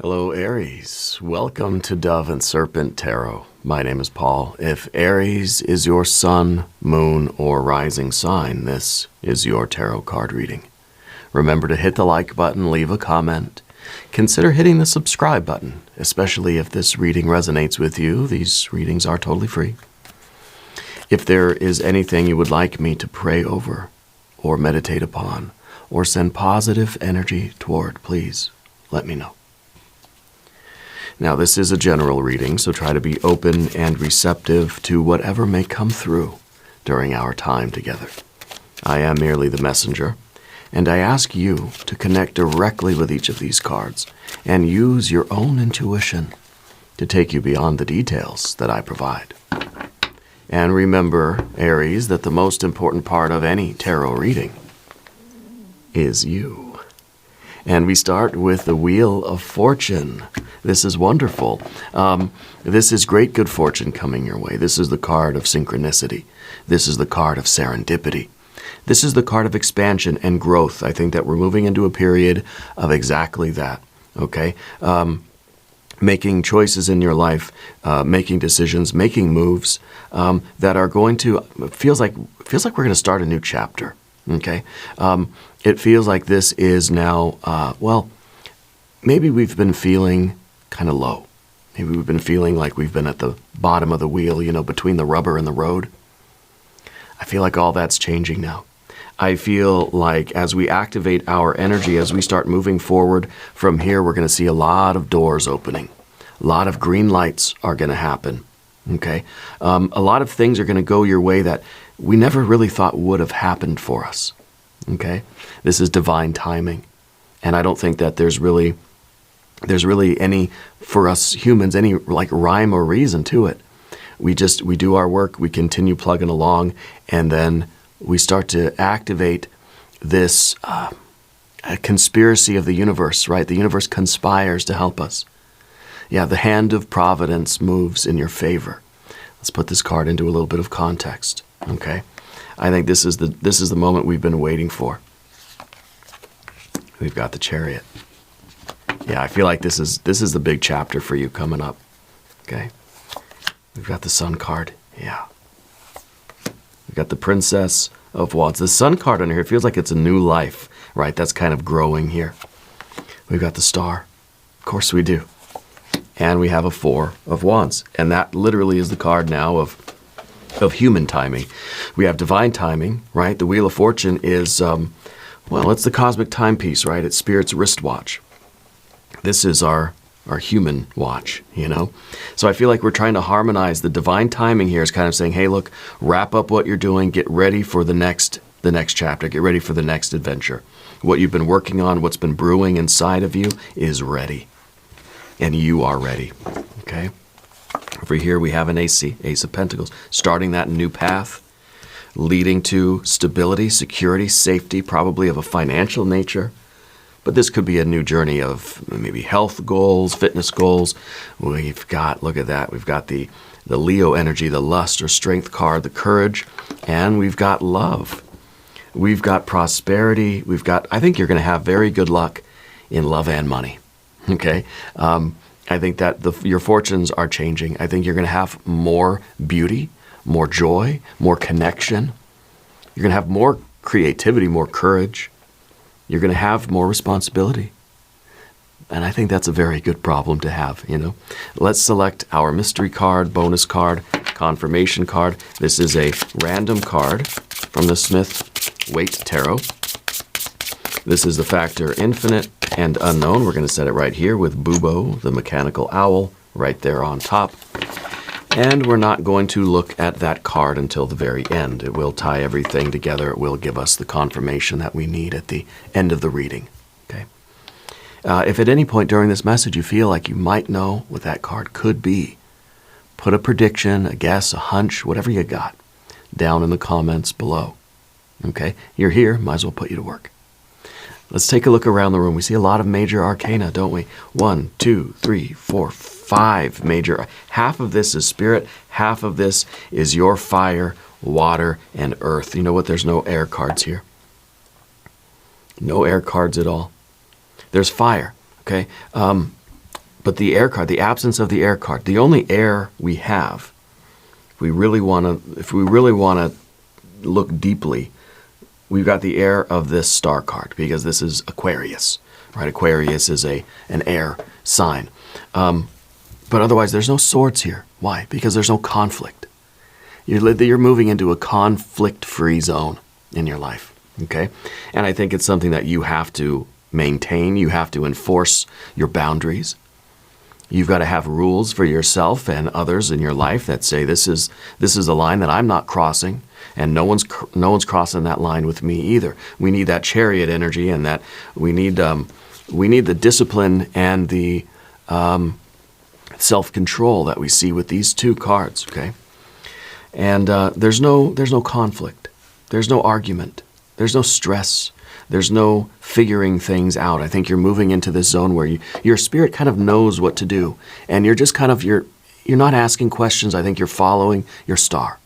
Hello, Aries. Welcome to Dove and Serpent Tarot. My name is Paul. If Aries is your sun, moon, or rising sign, this is your tarot card reading. Remember to hit the like button, leave a comment. Consider hitting the subscribe button, especially if this reading resonates with you. These readings are totally free. If there is anything you would like me to pray over, or meditate upon, or send positive energy toward, please let me know. Now, this is a general reading, so try to be open and receptive to whatever may come through during our time together. I am merely the messenger, and I ask you to connect directly with each of these cards and use your own intuition to take you beyond the details that I provide. And remember, Aries, that the most important part of any tarot reading is you. And we start with the Wheel of Fortune. This is wonderful. This is great good fortune coming your way. This is the card of synchronicity. This is the card of serendipity. This is the card of expansion and growth. I think that we're moving into a period of exactly that, okay? Making choices in your life, making decisions, making moves that are going to, feels like we're going to start a new chapter, okay? It feels like this is now, well, maybe we've been feeling kind of low. Maybe we've been feeling like we've been at the bottom of the wheel, you know, between the rubber and the road. I feel like all that's changing now. I feel like as we activate our energy, as we start moving forward from here, we're going to see a lot of doors opening. A lot of green lights are going to happen, okay? A lot of things are going to go your way that we never really thought would have happened for us, okay? This is divine timing, and I don't think that there's really any, for us humans, any like rhyme or reason to it. We do our work, we continue plugging along, and then we start to activate this a conspiracy of the universe, right? The universe conspires to help us. Yeah, the hand of providence moves in your favor. Let's put this card into a little bit of context, okay? I think this is the moment we've been waiting for. We've got the Chariot. Yeah, I feel like this is the big chapter for you coming up, okay? We've got the Sun card, yeah. We've got the Princess of Wands. The Sun card on here feels like it's a new life, right? That's kind of growing here. We've got the Star. Of course we do. And we have a Four of Wands. And that literally is the card now of human timing. We have divine timing, right? The Wheel of Fortune is, well, it's the cosmic timepiece, right? It's Spirit's wristwatch. This is our human watch, you know? So I feel like we're trying to harmonize. The divine timing here is kind of saying, hey, look, wrap up what you're doing, get ready for the next chapter, get ready for the next adventure. What you've been working on, what's been brewing inside of you is ready. And you are ready, okay? Over here we have an Ace of Pentacles, starting that new path, leading to stability, security, safety, probably of a financial nature. But this could be a new journey of maybe health goals, fitness goals. We've got, look at that, we've got the Leo energy, the lust or strength card, the courage, and we've got love. We've got prosperity. We've got, I think you're going to have very good luck in love and money, okay? I think that your fortunes are changing. I think you're going to have more beauty, more joy, more connection. You're going to have more creativity, more courage. You're going to have more responsibility. And I think that's a very good problem to have, you know. Let's select our mystery card, bonus card, confirmation card. This is a random card from the Smith-Waite Tarot. This is the factor infinite and unknown. We're going to set it right here with Bubo, the mechanical owl, right there on top. And we're not going to look at that card until the very end. It will tie everything together. It will give us the confirmation that we need at the end of the reading. Okay. If at any point during this message you feel like you might know what that card could be, put a prediction, a guess, a hunch, whatever you got, down in the comments below. Okay? You're here, might as well put you to work. Let's take a look around the room. We see a lot of major arcana, don't we? 1, 2, 3, 4, 5 major. Half of this is spirit. Half of this is your fire, water, and earth. You know what? There's no air cards here. No air cards at all. There's fire, okay? But the air card, the absence of the air card, the only air we have, if we really want to look deeply, we've got the air of this star card, because this is Aquarius, right? Aquarius is an air sign. But otherwise, there's no swords here. Why? Because there's no conflict. You're moving into a conflict-free zone in your life, okay? And I think it's something that you have to maintain. You have to enforce your boundaries. You've got to have rules for yourself and others in your life that say this is a line that I'm not crossing, and no one's crossing that line with me either. We need that chariot energy, and that we need the discipline and the self-control that we see with these two cards. Okay, and there's no conflict. There's no argument. There's no stress. There's no figuring things out. I think you're moving into this zone where your spirit kind of knows what to do. And you're just kind of, you're not asking questions. I think you're following your star.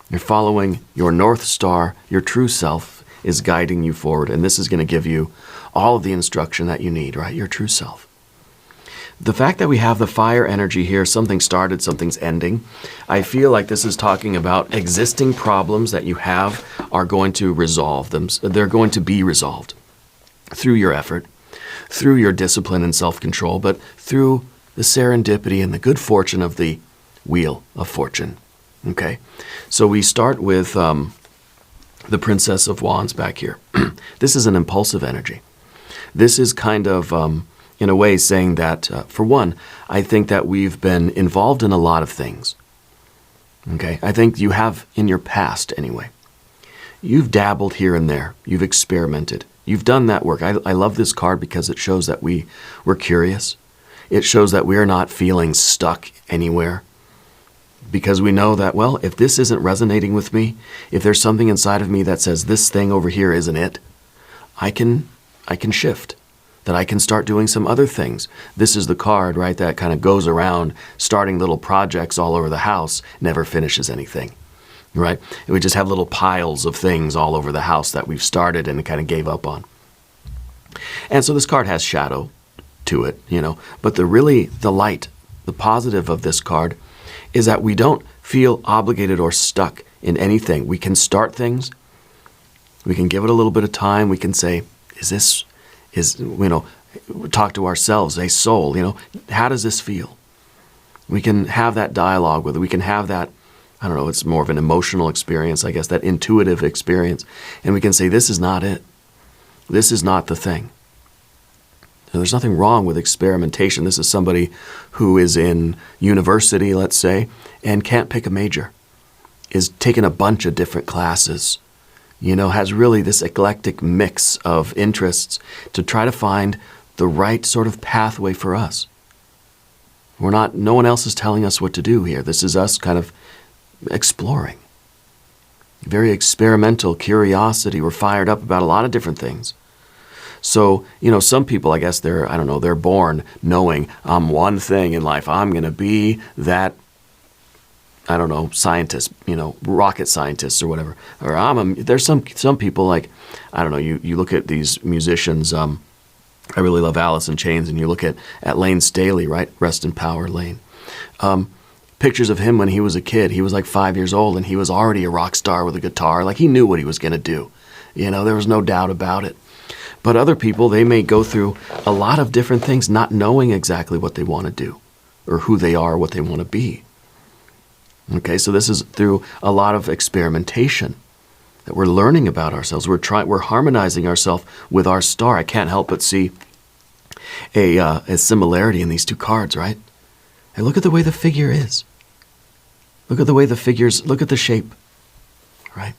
You're following your North Star. Your true self is guiding you forward. And this is going to give you all of the instruction that you need, right? Your true self. The fact that we have the fire energy here, something started, something's ending. I feel like this is talking about existing problems that you have are going to resolve them. They're going to be resolved through your effort, through your discipline and self-control, but through the serendipity and the good fortune of the wheel of fortune. Okay, so we start with the Princess of Wands back here. This is an impulsive energy. This is kind of, in a way, saying that, for one, I think that we've been involved in a lot of things. Okay, I think you have in your past anyway. You've dabbled here and there. You've experimented. You've done that work. I love this card because it shows that we're curious. It shows that we're not feeling stuck anywhere. Because we know that, well, if this isn't resonating with me, if there's something inside of me that says this thing over here isn't it, I can shift. That I can start doing some other things. This is the card, right, that kind of goes around starting little projects all over the house, never finishes anything, right? We just have little piles of things all over the house that we've started and kind of gave up on. And so this card has shadow to it, but the light, the positive of this card is that we don't feel obligated or stuck in anything. We can start things. We can give it a little bit of time. We can say, talk to ourselves, a soul, how does this feel? We can have that dialogue with it. We can have that, I don't know, it's more of an emotional experience, I guess, that intuitive experience. And we can say, this is not it. This is not the thing. Now, there's nothing wrong with experimentation. This is somebody who is in university, let's say, and can't pick a major, is taking a bunch of different classes, has really this eclectic mix of interests to try to find the right sort of pathway for us. No one else is telling us what to do here. This is us kind of exploring. Very experimental curiosity. We're fired up about a lot of different things. So, some people, I guess they're born knowing I'm one thing in life. I'm going to be that, scientist, rocket scientists or whatever. Or there's some people like, you look at these musicians, I really love Alice in Chains, and you look at Lane Staley, right? Rest in power, Lane. Pictures of him when he was a kid. He was like 5 years old, and he was already a rock star with a guitar. Like, he knew what he was going to do. There was no doubt about it. But other people, they may go through a lot of different things not knowing exactly what they want to do or who they are, what they want to be. Okay, so this is through a lot of experimentation that we're learning about ourselves. We're harmonizing ourselves with our star. I can't help but see a similarity in these two cards, right? And look at the way the figure is. Look at the way the figures, look at the shape, right?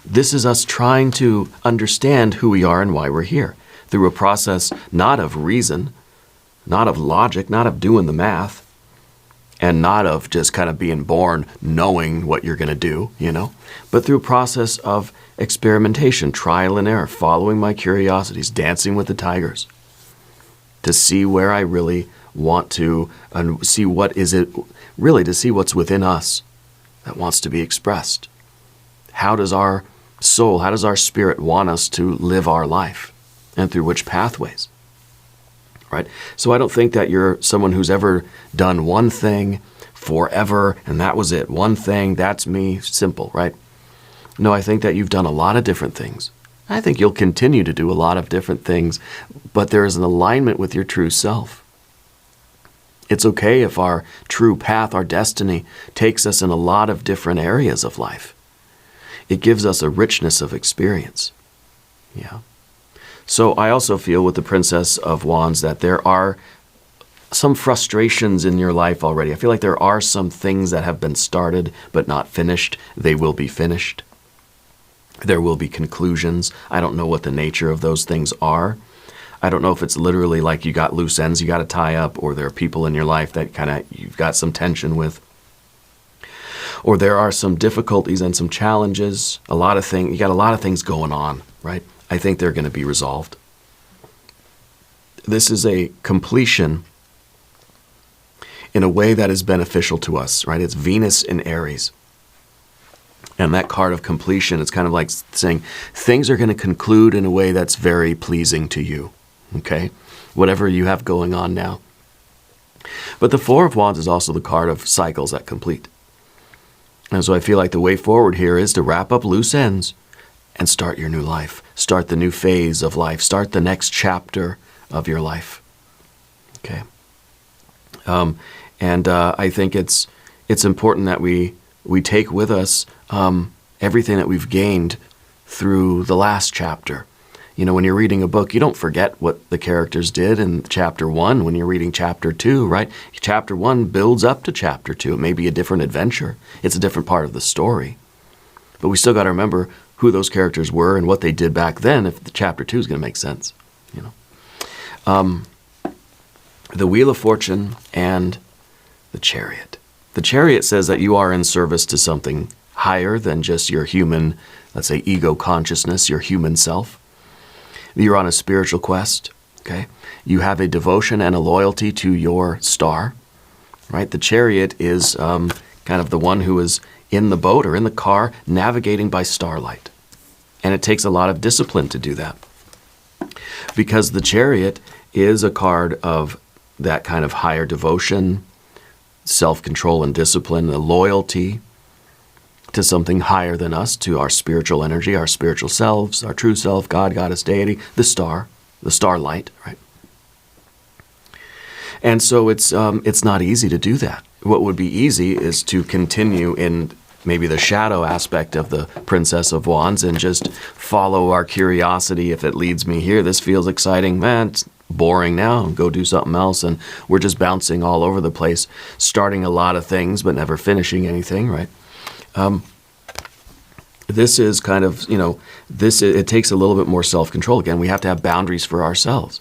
This is us trying to understand who we are and why we're here through a process not of reason, not of logic, not of doing the math, and not of just kind of being born knowing what you're going to do, but through a process of experimentation, trial and error, following my curiosities, dancing with the tigers to see where I really want to, and see what is it, really to see what's within us that wants to be expressed. How does our soul, how does our spirit want us to live our life, and through which pathways, right? So I don't think that you're someone who's ever done one thing forever and that was it. One thing, that's me, simple, right? No, I think that you've done a lot of different things. I think you'll continue to do a lot of different things, but there is an alignment with your true self. It's okay if our true path, our destiny, takes us in a lot of different areas of life. It gives us a richness of experience. Yeah. So I also feel with the Princess of Wands that there are some frustrations in your life already. I feel like there are some things that have been started but not finished. They will be finished. There will be conclusions. I don't know what the nature of those things are. I don't know if it's literally like you got loose ends you got to tie up, or there are people in your life that kind of you've got some tension with. Or there are some difficulties and some challenges, a lot of things, you got a lot of things going on, right? I think they're going to be resolved. This is a completion in a way that is beneficial to us, right? It's Venus in Aries. And that card of completion, it's kind of like saying things are going to conclude in a way that's very pleasing to you, okay? Whatever you have going on now. But the Four of Wands is also the card of cycles that complete. And so I feel like the way forward here is to wrap up loose ends and start your new life. Start the new phase of life. Start the next chapter of your life. Okay. I think it's important that we take with us everything that we've gained through the last chapter. You know, when you're reading a book, you don't forget what the characters did in chapter 1 when you're reading chapter 2, right? Chapter 1 builds up to chapter 2. It may be a different adventure. It's a different part of the story. But we still got to remember who those characters were and what they did back then if the chapter 2 is going to make sense, you know. The Wheel of Fortune and the Chariot. The Chariot says that you are in service to something higher than just your human, let's say, ego consciousness, your human self. You're on a spiritual quest, okay? You have a devotion and a loyalty to your star, right? The Chariot is kind of the one who is in the boat or in the car navigating by starlight. And it takes a lot of discipline to do that. Because the Chariot is a card of that kind of higher devotion, self-control and discipline, the loyalty to something higher than us, to our spiritual energy, our spiritual selves, our true self, God, Goddess, Deity, the star, the starlight, right? And so it's not easy to do that. What would be easy is to continue in maybe the shadow aspect of the Princess of Wands and just follow our curiosity. If it leads me here, this feels exciting, man, it's boring now, go do something else. And we're just bouncing all over the place, starting a lot of things, but never finishing anything, right? This is kind of, you know, it takes a little bit more self-control. Again, we have to have boundaries for ourselves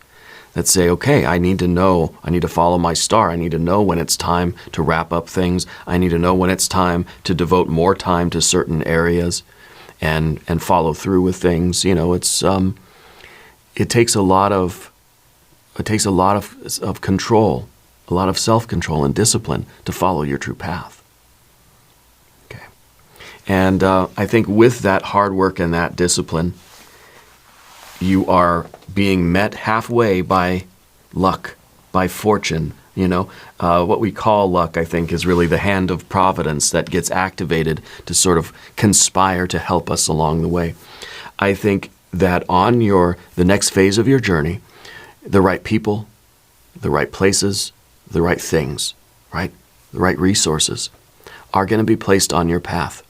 that say, okay, I need to know, I need to follow my star. I need to know when it's time to wrap up things. I need to know when it's time to devote more time to certain areas and follow through with things. You know, it takes a lot of control, a lot of self-control and discipline to follow your true path. Okay. And I think with that hard work and that discipline, you are being met halfway by luck, by fortune. You know, what we call luck, I think, is really the hand of providence that gets activated to sort of conspire to help us along the way. I think that on the next phase of your journey, the right people, the right places, the right things, right? The right resources are going to be placed on your path.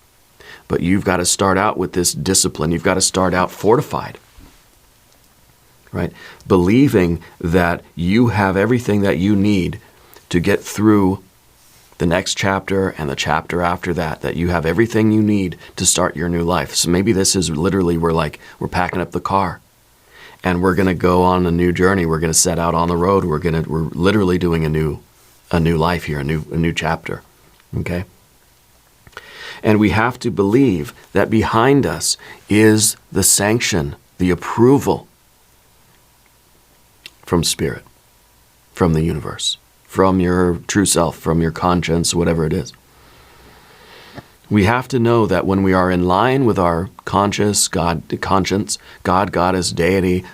But you've got to start out with this discipline. You've got to start out fortified, right? Believing that you have everything that you need to get through the next chapter and the chapter after that you have everything you need to start your new life. So maybe this is literally we're packing up the car and we're going to go on a new journey. We're going to set out on the road. We're literally doing a new life here, a new chapter. Okay? And we have to believe that behind us is the sanction, the approval from Spirit, from the universe, from your true self, from your conscience, whatever it is. We have to know that when we are in line with our conscience, God, Goddess, Deity,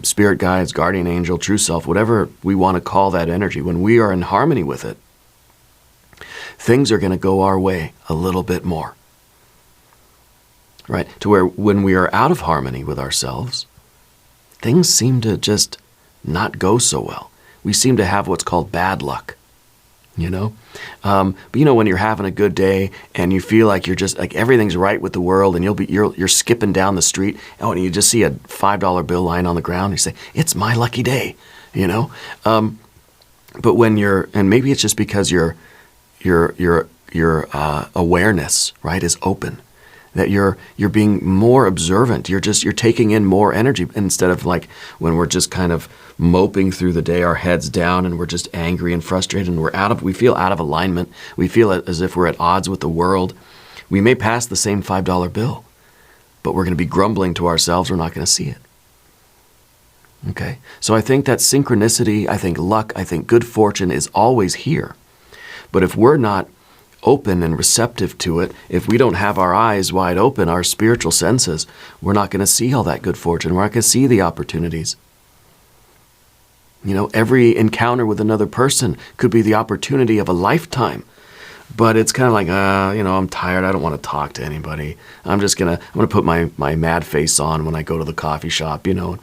spirit guides, guardian angel, true self, whatever we want to call that energy, when we are in harmony with it, things are going to go our way a little bit more. Right? To where when we are out of harmony with ourselves, things seem to just not go so well. We seem to have what's called bad luck. You know? But you know, when you're having a good day and you feel like you're just like everything's right with the world, and you're skipping down the street, and you just see a $5 bill lying on the ground, and you say, "It's my lucky day," you know? But when and maybe it's just because your awareness, right, is open, that you're being more observant. You're taking in more energy, instead of like when we're just kind of moping through the day, our heads down, and we're just angry and frustrated, and we feel out of alignment. We feel as if we're at odds with the world. We may pass the same $5 bill, but we're going to be grumbling to ourselves. We're not going to see it. Okay? So I think that synchronicity, I think luck, I think good fortune is always here. But if we're not open and receptive to it, if we don't have our eyes wide open, our spiritual senses, we're not going to see all that good fortune. We're not going to see the opportunities. You know, every encounter with another person could be the opportunity of a lifetime. But it's kind of like, you know, I'm tired. I don't want to talk to anybody. I'm going to put my mad face on when I go to the coffee shop, you know,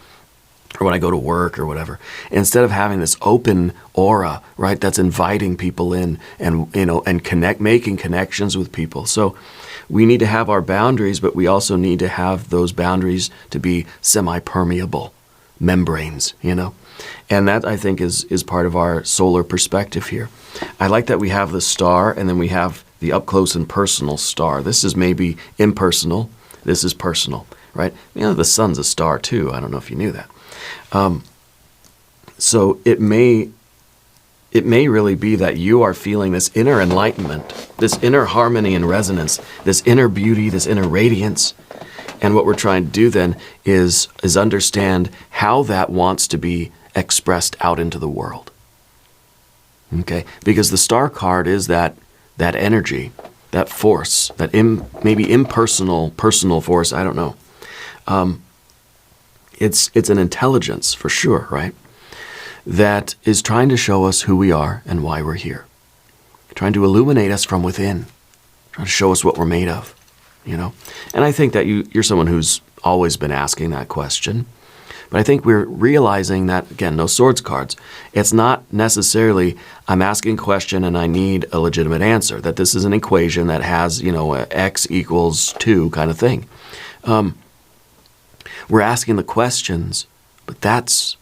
or when I go to work or whatever. Instead of having this open aura, right, that's inviting people in and, you know, and making connections with people. So we need to have our boundaries, but we also need to have those boundaries to be semi-permeable membranes, you know. And that, I think, is part of our solar perspective here. I like that we have the star, and then we have the up-close and personal star. This is maybe impersonal. This is personal, right? You know, the sun's a star, too. I don't know if you knew that. So it may really be that you are feeling this inner enlightenment, this inner harmony and resonance, this inner beauty, this inner radiance. And what we're trying to do then is understand how that wants to be expressed out into the world. Okay? Because the star card is that energy, that force, that maybe impersonal, personal force, I don't know. It's an intelligence, for sure, right? That is trying to show us who we are and why we're here. Trying to illuminate us from within. Trying to show us what we're made of, you know? And I think that you're someone who's always been asking that question. But I think we're realizing that, again, no swords cards. It's not necessarily, I'm asking a question and I need a legitimate answer. That this is an equation that has, you know, X equals 2 kind of thing. We're asking the questions, but that's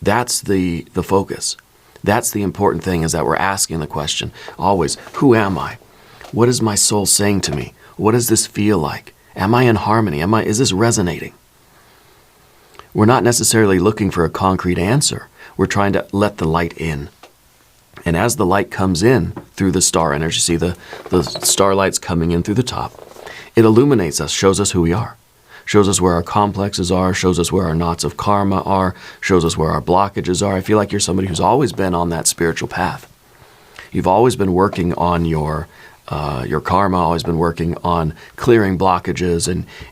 the focus. That's the important thing, is that we're asking the question always, who am I? What is my soul saying to me? What does this feel like? Am I in harmony? Is this resonating? We're not necessarily looking for a concrete answer. We're trying to let the light in. And as the light comes in through the star energy, see the starlight's coming in through the top, it illuminates us, shows us who we are. Shows us where our complexes are, shows us where our knots of karma are, shows us where our blockages are. I feel like you're somebody who's always been on that spiritual path. You've always been working on your karma, always been working on clearing blockages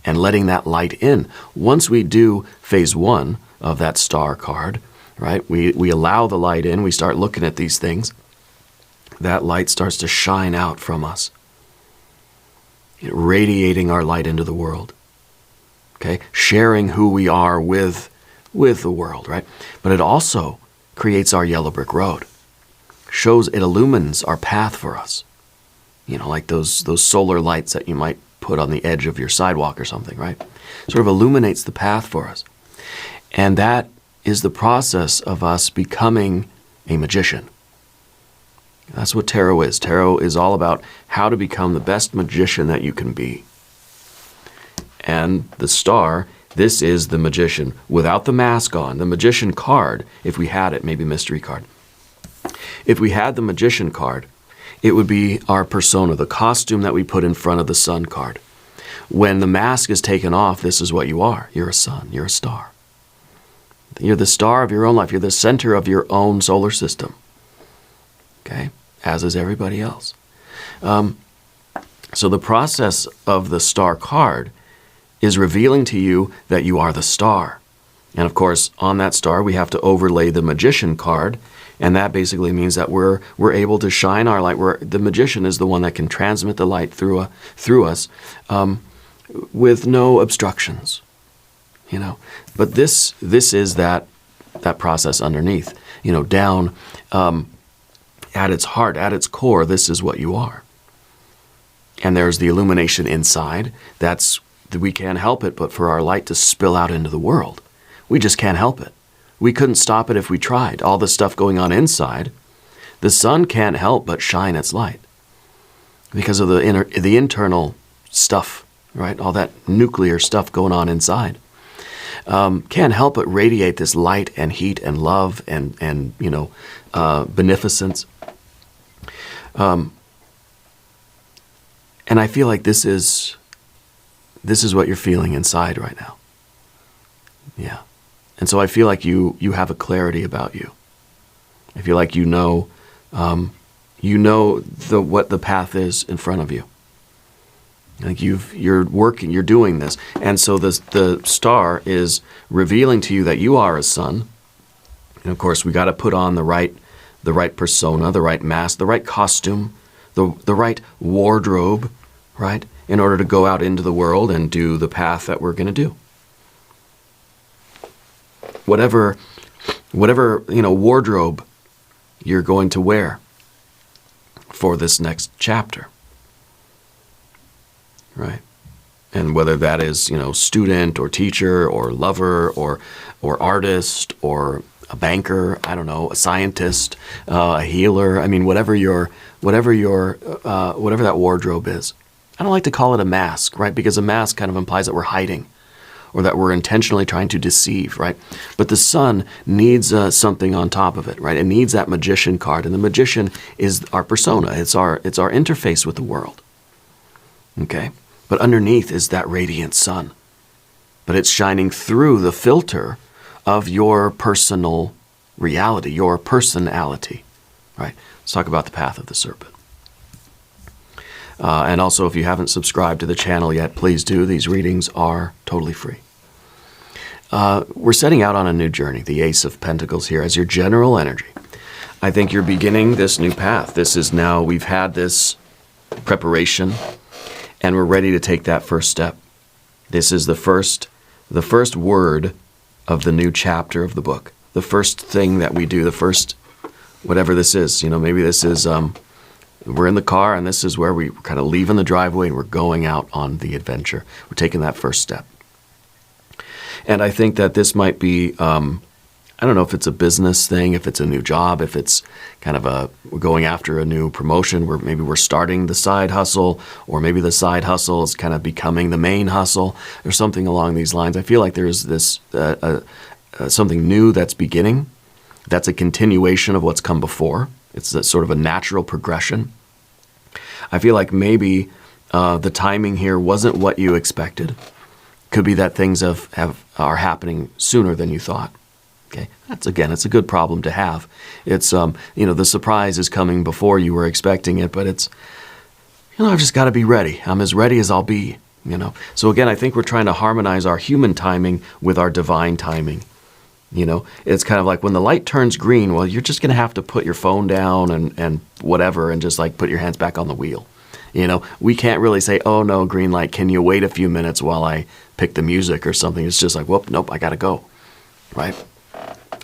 and letting that light in. Once we do phase 1 of that star card, right, we allow the light in, we start looking at these things, that light starts to shine out from us, radiating our light into the world. Okay, sharing who we are with the world, right? But it also creates our yellow brick road. It illumines our path for us. You know, like those solar lights that you might put on the edge of your sidewalk or something, right? Sort of illuminates the path for us. And that is the process of us becoming a magician. That's what tarot is. Tarot is all about how to become the best magician that you can be. And the star, this is the magician without the mask on. The magician card, if we had it, maybe mystery card. If we had the magician card, it would be our persona, the costume that we put in front of the sun card. When the mask is taken off, this is what you are. You're a sun. You're a star. You're the star of your own life. You're the center of your own solar system. Okay? As is everybody else. So the process of the star card is revealing to you that you are the star. And of course, on that star, we have to overlay the magician card. And that basically means that we're able to shine our light. The magician is the one that can transmit the light through us with no obstructions, you know. But this is that process underneath, you know, down at its heart, at its core. This is what you are. And there's the illumination inside. We can't help it, but for our light to spill out into the world, we just can't help it. We couldn't stop it if we tried. All the stuff going on inside, the sun can't help but shine its light because of the internal stuff, right? All that nuclear stuff going on inside. Can't help but radiate this light and heat and love and you know, beneficence. And I feel like this is what you're feeling inside right now. Yeah. And so I feel like you have a clarity about you. I feel like you know what the path is in front of you. Like you're working, you're doing this. And so the star is revealing to you that you are a son. And of course, we got to put on the right persona, the right mask, the right costume, the right wardrobe, right? In order to go out into the world and do the path that we're going to do. Whatever, you know, wardrobe you're going to wear for this next chapter, right? And whether that is, you know, student or teacher or lover or artist or a banker, I don't know, a scientist, a healer. I mean, whatever that wardrobe is. I don't like to call it a mask, right? Because a mask kind of implies that we're hiding, or that we're intentionally trying to deceive, right? But the sun needs something on top of it, right? It needs that magician card, and the magician is our persona. It's our interface with the world, okay? But underneath is that radiant sun, but it's shining through the filter of your personal reality, your personality, right? Let's talk about the path of the serpent. And also, if you haven't subscribed to the channel yet, please do. These readings are totally free. We're setting out on a new journey, the Ace of Pentacles here as your general energy. I think you're beginning this new path. This is now, we've had this preparation, and we're ready to take that first step. This is the first word of the new chapter of the book. The first thing that we do, the first, whatever this is, you know, maybe this is, we're in the car, and this is where we're kind of leaving the driveway and we're going out on the adventure. We're taking that first step. And I think that this might be, I don't know if it's a business thing, if it's a new job, if it's kind of we're going after a new promotion, where maybe we're starting the side hustle, or maybe the side hustle is kind of becoming the main hustle, or something along these lines. I feel like there's this, something new that's beginning. That's a continuation of what's come before. It's sort of a natural progression. I feel like maybe the timing here wasn't what you expected. Could be that things are happening sooner than you thought. Okay, it's a good problem to have. It's you know, the surprise is coming before you were expecting it, but it's, you know, I've just got to be ready. I'm as ready as I'll be. You know, so again, I think we're trying to harmonize our human timing with our divine timing. You know, it's kind of like when the light turns green, well, you're just going to have to put your phone down and whatever, and just like put your hands back on the wheel. You know, we can't really say, oh no, green light, can you wait a few minutes while I pick the music or something? It's just like, whoop, nope, I got to go, right?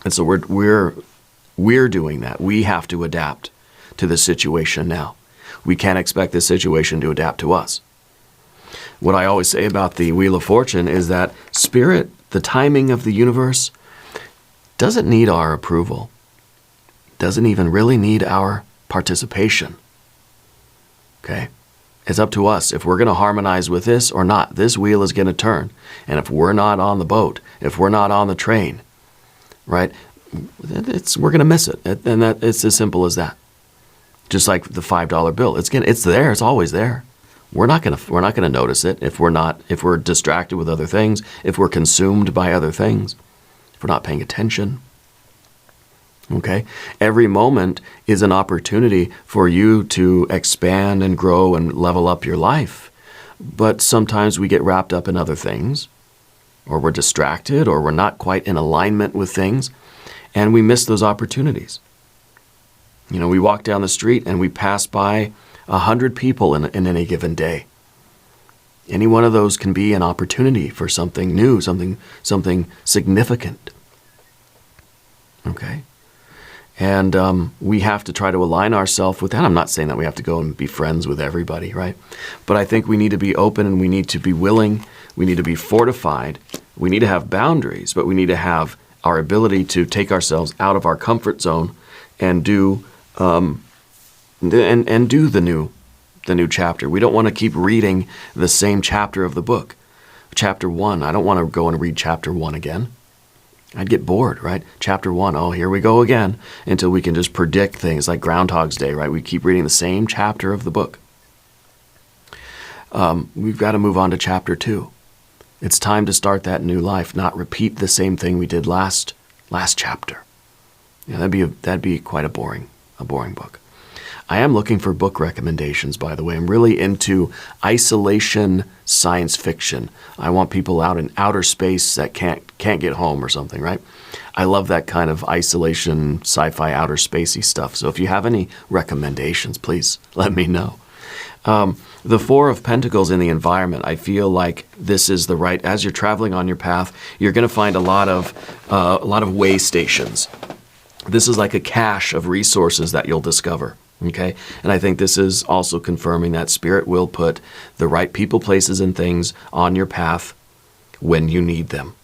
And so we're doing that. We have to adapt to the situation now. We can't expect the situation to adapt to us. What I always say about the Wheel of Fortune is that spirit, the timing of the universe, doesn't need our approval, doesn't even really need our participation, okay? It's up to us if we're going to harmonize with this or not. This wheel is going to turn, and if we're not on the boat, if we're not on the train, right, we're going to miss it, and it's as simple as that. Just like the $5 bill, it's there, it's always there. We're not going to notice it if we're distracted with other things, if we're consumed by other things. If we're not paying attention, okay? Every moment is an opportunity for you to expand and grow and level up your life. But sometimes we get wrapped up in other things, or we're distracted, or we're not quite in alignment with things, and we miss those opportunities. You know, we walk down the street and we pass by 100 people in any given day. Any one of those can be an opportunity for something new, something significant. Okay? And we have to try to align ourselves with that. I'm not saying that we have to go and be friends with everybody, right? But I think we need to be open, and we need to be willing. We need to be fortified. We need to have boundaries, but we need to have our ability to take ourselves out of our comfort zone and do the new chapter. We don't want to keep reading the same chapter of the book. Chapter 1, I don't want to go and read chapter 1 again. I'd get bored, right? Chapter 1, oh, here we go again, until we can just predict things like Groundhog's Day, right? We keep reading the same chapter of the book. We've got to move on to chapter 2. It's time to start that new life, not repeat the same thing we did last chapter. Yeah, that'd be quite a boring book. I am looking for book recommendations, by the way. I'm really into isolation science fiction. I want people out in outer space that can't get home or something, right? I love that kind of isolation, sci-fi, outer spacey stuff. So if you have any recommendations, please let me know. The Four of Pentacles in the environment, I feel like this is the right, as you're traveling on your path, you're going to find a lot of way stations. This is like a cache of resources that you'll discover. Okay, and I think this is also confirming that Spirit will put the right people, places, and things on your path when you need them.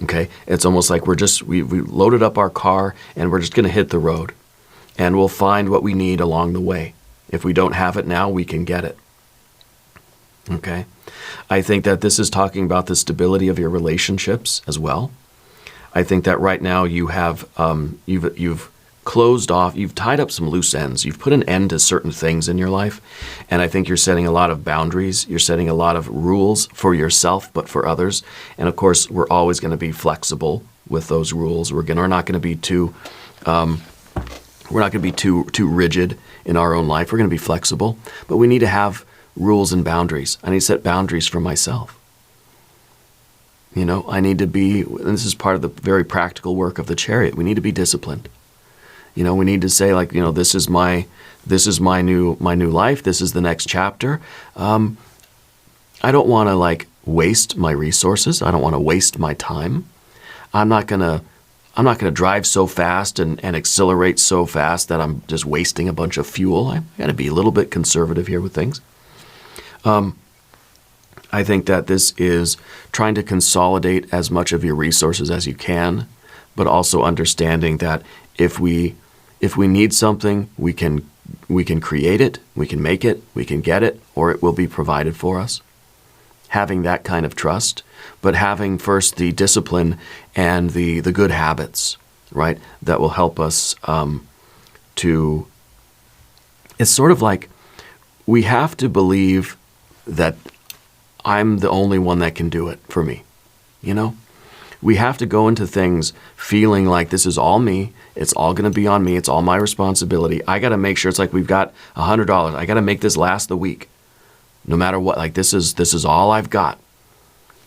Okay, it's almost like we loaded up our car and we're just going to hit the road, and we'll find what we need along the way. If we don't have it now, we can get it. Okay, I think that this is talking about the stability of your relationships as well. I think that right now you have you've closed off, you've tied up some loose ends. You've put an end to certain things in your life. And I think you're setting a lot of boundaries. You're setting a lot of rules for yourself, but for others. And of course, we're always going to be flexible with those rules. We're not going to be too rigid in our own life. We're going to be flexible, but we need to have rules and boundaries. I need to set boundaries for myself. You know, I need to be, and this is part of the very practical work of the Chariot. We need to be disciplined. You know, we need to say, like, you know, this is my new life. This is the next chapter. I don't want to like waste my resources. I don't want to waste my time. I'm not gonna drive so fast and accelerate so fast that I'm just wasting a bunch of fuel. I got to be a little bit conservative here with things. I think that this is trying to consolidate as much of your resources as you can, but also understanding that if we need something, we can create it, we can make it, we can get it, or it will be provided for us. Having that kind of trust, but having first the discipline and the good habits, right, that will help us to. It's sort of like we have to believe that I'm the only one that can do it for me, you know? We have to go into things feeling like this is all me. It's all going to be on me. It's all my responsibility. I got to make sure it's like we've got $100. I got to make this last the week, no matter what. Like this is all I've got.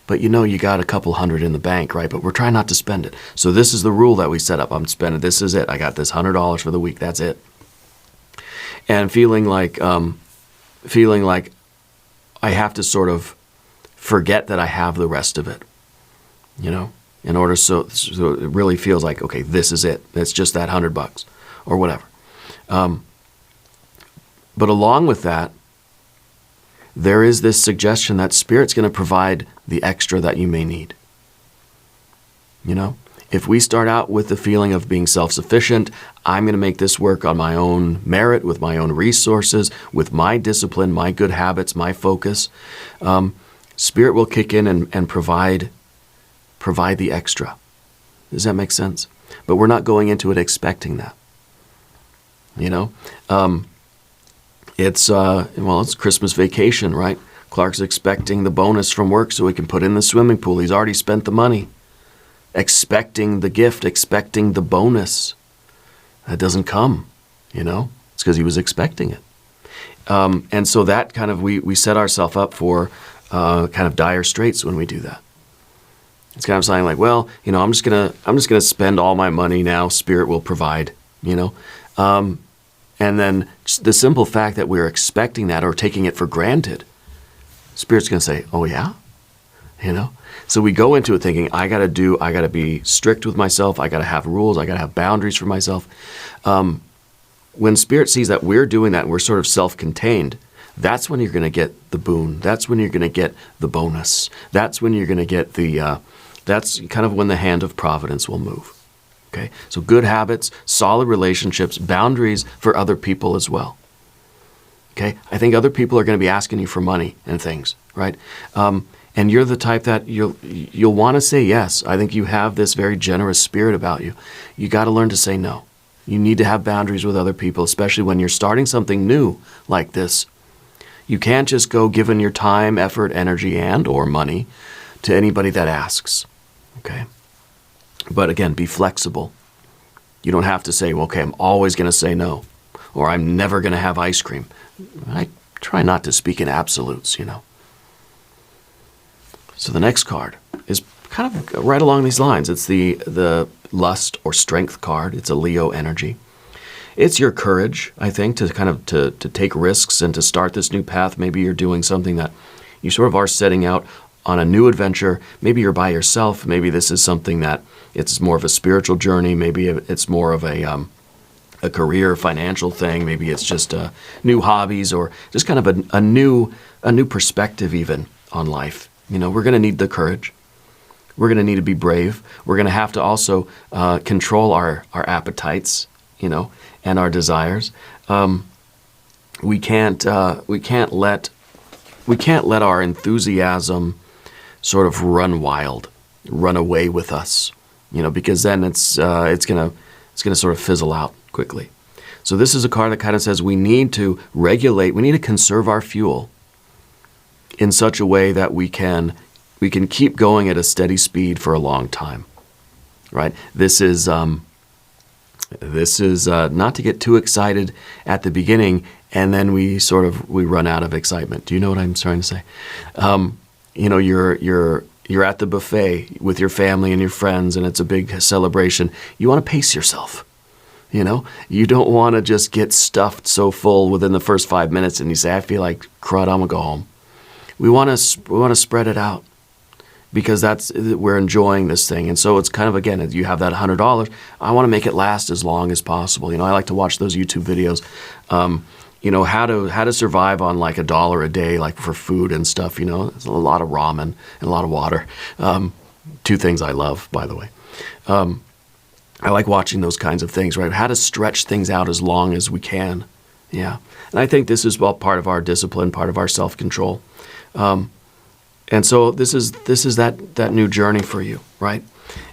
But you know, you got a couple hundred in the bank, right? But we're trying not to spend it. So this is the rule that we set up. I'm spending. This is it. I got this $100 for the week. That's it. And feeling like I have to sort of forget that I have the rest of it, you know. In order so it really feels like, okay, this is it. It's just that $100 or whatever. But along with that, there is this suggestion that Spirit's going to provide the extra that you may need. You know, if we start out with the feeling of being self-sufficient, I'm going to make this work on my own merit, with my own resources, with my discipline, my good habits, my focus, Spirit will kick in and provide the extra. Does that make sense? But we're not going into it expecting that. You know, it's Christmas vacation, right? Clark's expecting the bonus from work so he can put in the swimming pool. He's already spent the money. Expecting the gift, expecting the bonus. That doesn't come, you know? It's because he was expecting it. And so that kind of, we set ourselves up for kind of dire straits when we do that. It's kind of saying like, well, I'm just gonna spend all my money now. Spirit will provide, and then just the simple fact that we're expecting that or taking it for granted, Spirit's gonna say, oh yeah, So we go into it thinking, I gotta be strict with myself. I gotta have rules. I gotta have boundaries for myself. When Spirit sees that we're doing that and we're sort of self-contained, that's when you're going to get the boon. That's when you're going to get the bonus. That's when you're going to get that's kind of when the hand of providence will move. Okay? So good habits, solid relationships, boundaries for other people as well. Okay? I think other people are going to be asking you for money and things, right? And you're the type that you'll want to say yes. I think you have this very generous spirit about you. You got to learn to say no. You need to have boundaries with other people, especially when you're starting something new like this. You can't just go giving your time, effort, energy, and or money to anybody that asks. Okay? But again, be flexible. You don't have to say, well, okay, I'm always going to say no, or I'm never going to have ice cream. I try not to speak in absolutes, So the next card is kind of right along these lines. It's the lust or strength card. It's a Leo energy. It's your courage, I think, to kind of to take risks and to start this new path. Maybe you're doing something that you sort of are setting out on a new adventure. Maybe you're by yourself. Maybe this is something that it's more of a spiritual journey. Maybe it's more of a career, financial thing. Maybe it's just new hobbies or just kind of a new perspective even on life. We're going to need the courage. We're going to need to be brave. We're going to have to also control our appetites, and our desires. We can't let our enthusiasm sort of run wild, run away with us, because then it's gonna sort of fizzle out quickly. So this is a card that kind of says we need to regulate, we need to conserve our fuel in such a way that we can keep going at a steady speed for a long time, right? This is not to get too excited at the beginning and then we run out of excitement. Do you know what I'm trying to say? You're at the buffet with your family and your friends and it's a big celebration. You want to pace yourself. You don't want to just get stuffed so full within the first 5 minutes and you say, I feel like crud, I'm gonna go home. We want to spread it out because we're enjoying this thing. And so it's kind of, again, you have that $100. I want to make it last as long as possible. I like to watch those YouTube videos, how to survive on like $1 a day, like for food and stuff. It's a lot of ramen and a lot of water. Two things I love, by the way. I like watching those kinds of things, right? How to stretch things out as long as we can. Yeah. And I think this is part of our discipline, part of our self-control. And so this is that new journey for you, right?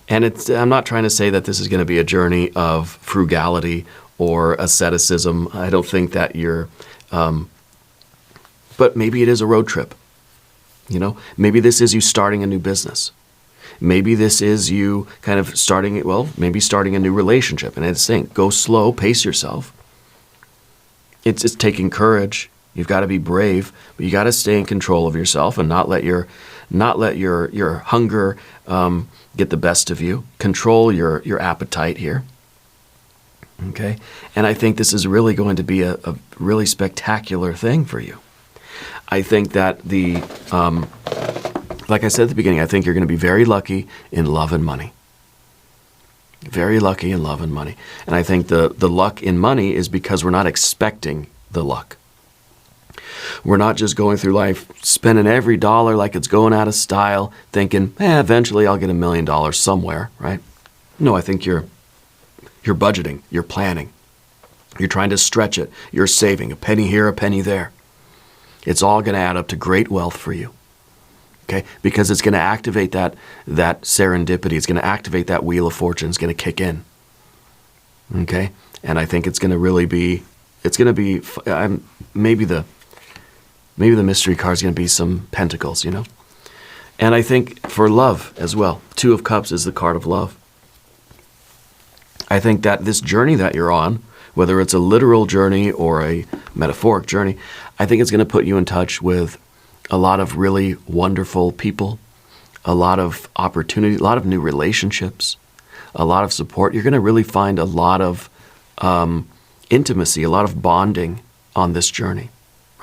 And I'm not trying to say that this is going to be a journey of frugality or asceticism. I don't think that but maybe it is a road trip. Maybe this is you starting a new business. Maybe this is you kind of starting a new relationship. And it's saying, go slow, pace yourself. It's taking courage. You've got to be brave, but you got to stay in control of yourself and not let your hunger get the best of you. Control your appetite here. Okay? And I think this is really going to be a really spectacular thing for you. I think that like I said at the beginning, I think you're going to be very lucky in love and money. Very lucky in love and money. And I think the luck in money is because we're not expecting the luck. We're not just going through life spending every dollar like it's going out of style, thinking, eventually I'll get $1 million somewhere, right? No, I think you're budgeting, you're planning. You're trying to stretch it. You're saving a penny here, a penny there. It's all going to add up to great wealth for you. Okay? Because it's going to activate that serendipity. It's going to activate that wheel of fortune. It's going to kick in. Okay? And I think it's going to really be, maybe the mystery card is going to be some pentacles, And I think for love as well, 2 of Cups is the card of love. I think that this journey that you're on, whether it's a literal journey or a metaphoric journey, I think it's going to put you in touch with a lot of really wonderful people, a lot of opportunity, a lot of new relationships, a lot of support. You're going to really find a lot of intimacy, a lot of bonding on this journey,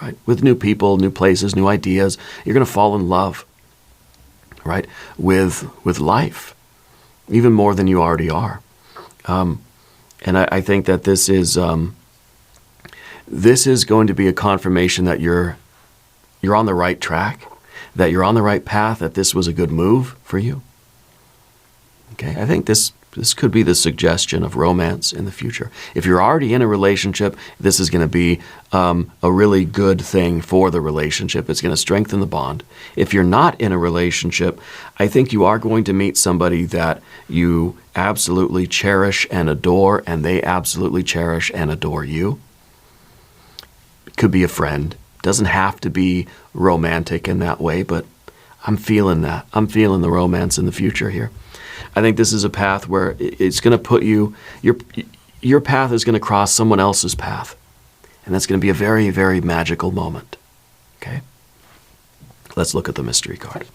right? With new people, new places, new ideas. You're going to fall in love, right? With life, even more than you already are. And I think that this is going to be a confirmation that you're on the right track, that you're on the right path, that this was a good move for you. Okay, I think this could be the suggestion of romance in the future. If you're already in a relationship, this is going to be a really good thing for the relationship. It's going to strengthen the bond. If you're not in a relationship, I think you are going to meet somebody that you absolutely cherish and adore, and they absolutely cherish and adore you. It could be a friend. Doesn't have to be romantic in that way, but I'm feeling that. I'm feeling the romance in the future here. I think this is a path where it's going to put you, your path is going to cross someone else's path. And that's going to be a very, very magical moment. Okay? Let's look at the mystery card.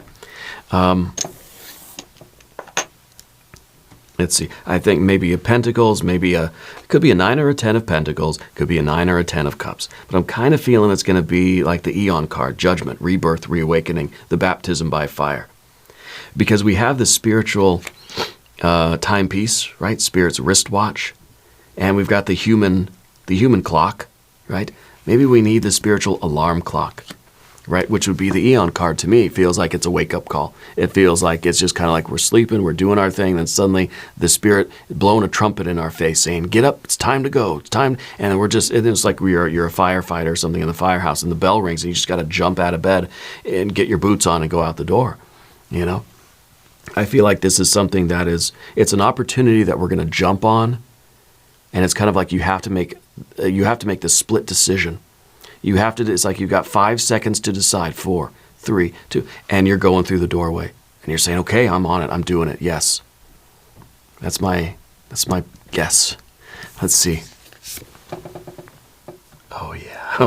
Let's see. I think maybe a Pentacles, it could be a 9 or a 10 of Pentacles, could be a 9 or a 10 of Cups. But I'm kind of feeling it's going to be like the Eon card, Judgment, Rebirth, Reawakening, the Baptism by Fire. Because we have the spiritual timepiece, right? Spirit's wristwatch. And we've got the human clock, right? Maybe we need the spiritual alarm clock, right? Which would be the Eon card to me. It feels like it's a wake-up call. It feels like it's just kind of like we're sleeping, we're doing our thing, then suddenly the Spirit blowing a trumpet in our face saying, get up, it's time to go, it's time. And it's like you're a firefighter or something in the firehouse, and the bell rings, and you just got to jump out of bed and get your boots on and go out the door, you know? I feel like this is something that it's an opportunity that we're going to jump on, and it's kind of like you have to make the split decision. It's like you've got 5 seconds to decide, 4, 3, 2, and you're going through the doorway, and you're saying, okay, I'm on it, I'm doing it, yes. That's my guess. Let's see. Oh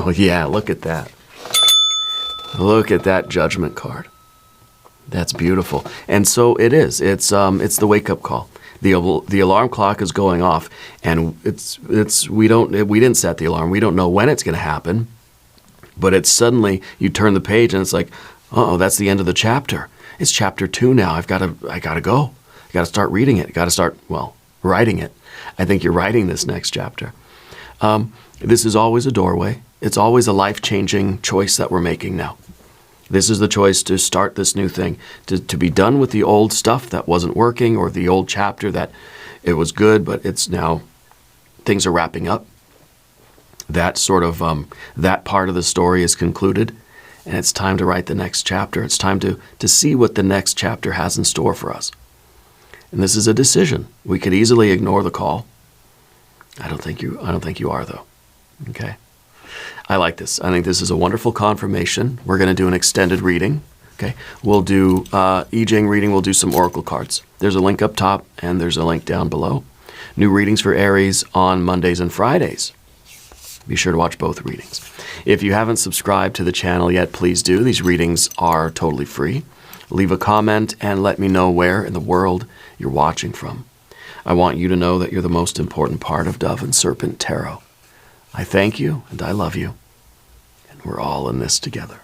yeah, look at that. Look at that Judgment card. That's beautiful. And so it is. It's the wake-up call. The alarm clock is going off, and we didn't set the alarm. We don't know when it's going to happen, but it's suddenly you turn the page and it's like, uh-oh, that's the end of the chapter. It's chapter 2 now. I got to go. I got to start reading it. I got to start writing it. I think you're writing this next chapter. This is always a doorway. It's always a life-changing choice that we're making now. This is the choice to start this new thing, to be done with the old stuff that wasn't working, or the old chapter that it was good, but it's now, things are wrapping up. That sort of, that part of the story is concluded, and it's time to write the next chapter. It's time to see what the next chapter has in store for us. And this is a decision. We could easily ignore the call. I don't think you are, though. Okay? I like this. I think this is a wonderful confirmation. We're going to do an extended reading. Okay, we'll do Jing reading. We'll do some oracle cards. There's a link up top, and there's a link down below. New readings for Aries on Mondays and Fridays. Be sure to watch both readings. If you haven't subscribed to the channel yet, please do. These readings are totally free. Leave a comment and let me know where in the world you're watching from. I want you to know that you're the most important part of Dove and Serpent Tarot. I thank you, and I love you, and we're all in this together.